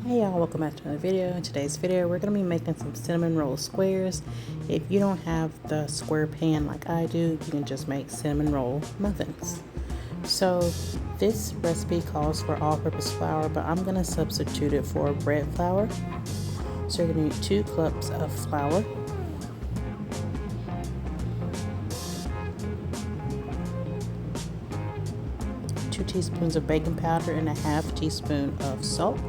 Hey y'all, welcome back to another video. In today's video, we're going to be making some cinnamon roll squares. If you don't have the square pan like I do, you can just make cinnamon roll muffins. So this recipe calls for all-purpose flour, but I'm going to substitute it for bread flour. So you're going to need 2 cups of flour, two teaspoons of baking powder, and a half teaspoon of salt,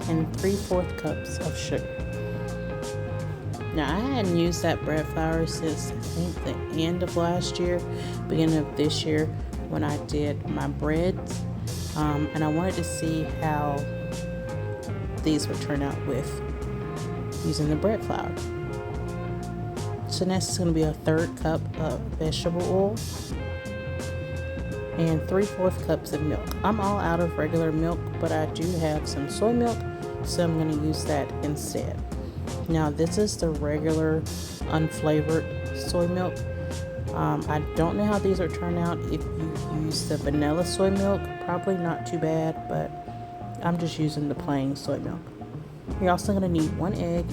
and 3/4 cups of sugar. Now I hadn't used that bread flour since I think the end of last year, beginning of this year when I did my breads, and I wanted to see how these would turn out with using the bread flour. So next is going to be a 1/3 cup of vegetable oil and 3/4 cups of milk. I'm all out of regular milk, but I do have some soy milk, so I'm going to use that instead. Now this is the regular unflavored soy milk. I don't know how these will turn out if you use the vanilla soy milk. Probably not too bad, but I'm just using the plain soy milk. You're also going to need 1 egg,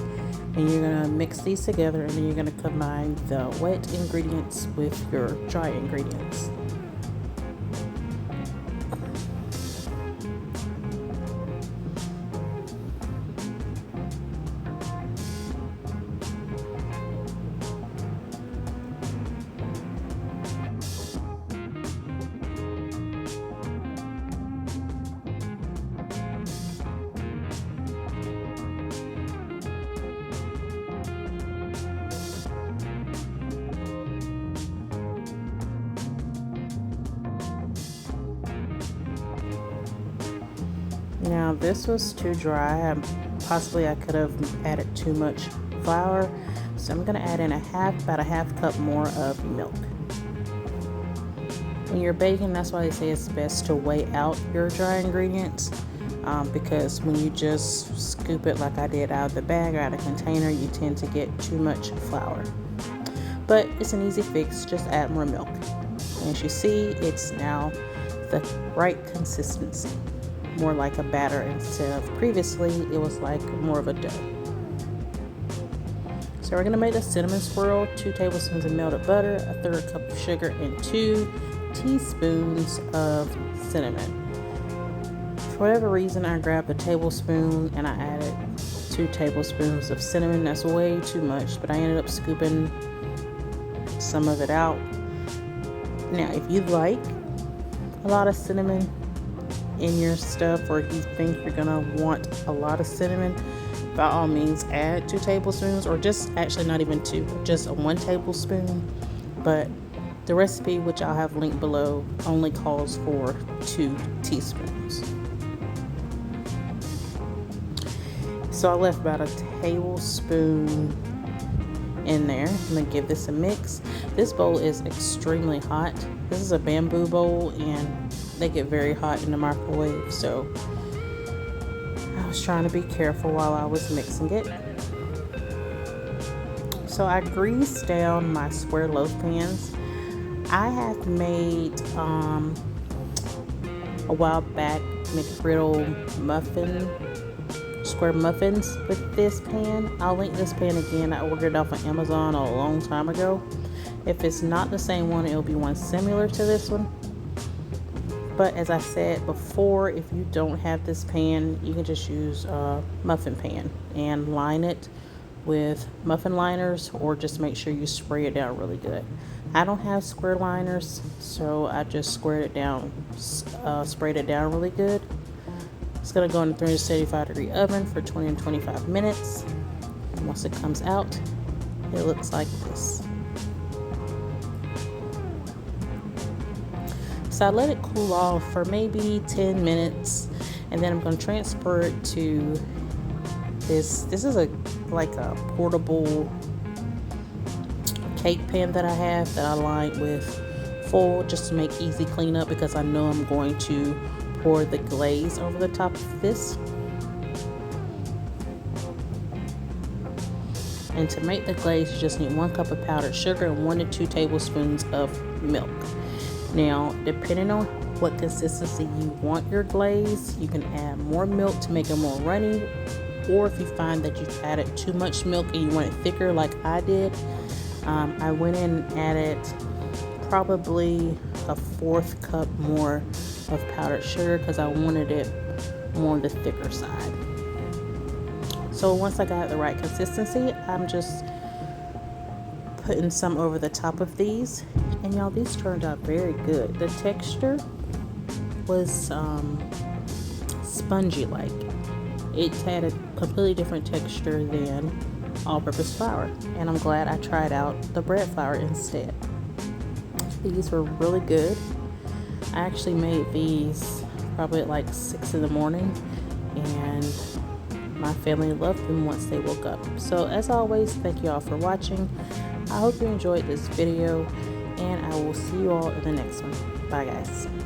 and you're going to mix these together, and then you're going to combine the wet ingredients with your dry ingredients. Now this was too dry. Possibly I could have added too much flour, so I'm going to add in about a half cup more of milk. When you're baking, that's why they say it's best to weigh out your dry ingredients, because when you just scoop it like I did out of the bag or out of the container, you tend to get too much flour. But it's an easy fix, just add more milk. And as you see, it's now the right consistency. More like a batter instead of previously it was like more of a dough. So we're going to make the cinnamon swirl: 2 tablespoons of melted butter, a 1/3 cup of sugar, and 2 teaspoons of cinnamon. For whatever reason, I grabbed a tablespoon and I added 2 tablespoons of cinnamon. That's way too much, but I ended up scooping some of it out. Now if you like a lot of cinnamon in your stuff, or if you think you're gonna want a lot of cinnamon, by all means add 2 tablespoons, or just actually not even 2, just 1 tablespoon. But the recipe, which I'll have linked below, only calls for 2 teaspoons. So I left about a tablespoon in there. I'm gonna give this a mix. This bowl is extremely hot. This is a bamboo bowl and they get very hot in the microwave, so I was trying to be careful while I was mixing it. So I greased down my square loaf pans. I have made a while back McGriddle square muffins with this pan. I'll link this pan again. I ordered it off of Amazon a long time ago. If it's not the same one, it'll be one similar to this one. But as I said before, if you don't have this pan, you can just use a muffin pan and line it with muffin liners, or just make sure you spray it down really good. I don't have square liners, so I just sprayed it down really good. It's going to go in a 375-degree oven for 20 to 25 minutes. And once it comes out, it looks like this. So I let it cool off for maybe 10 minutes, and then I'm going to transfer it to this. This is like a portable cake pan that I have, that I lined with foil just to make easy cleanup, because I know I'm going to pour the glaze over the top of this. And to make the glaze, you just need 1 cup of powdered sugar and 1 to 2 tablespoons of milk. Now, depending on what consistency you want your glaze. You can add more milk to make it more runny, or if you find that you've added too much milk and you want it thicker like I did, I went in and added probably a 1/4 cup more of powdered sugar because I wanted it more on the thicker side. So once I got the right consistency, I'm just putting some over the top of these, and y'all, these turned out very good. The texture was spongy like. It had a completely different texture than all-purpose flour, and I'm glad I tried out the bread flour instead. These were really good. I actually made these probably at like 6 in the morning, and my family loved them once they woke up. So as always, thank you all for watching. I hope you enjoyed this video, and I will see you all in the next one. Bye guys.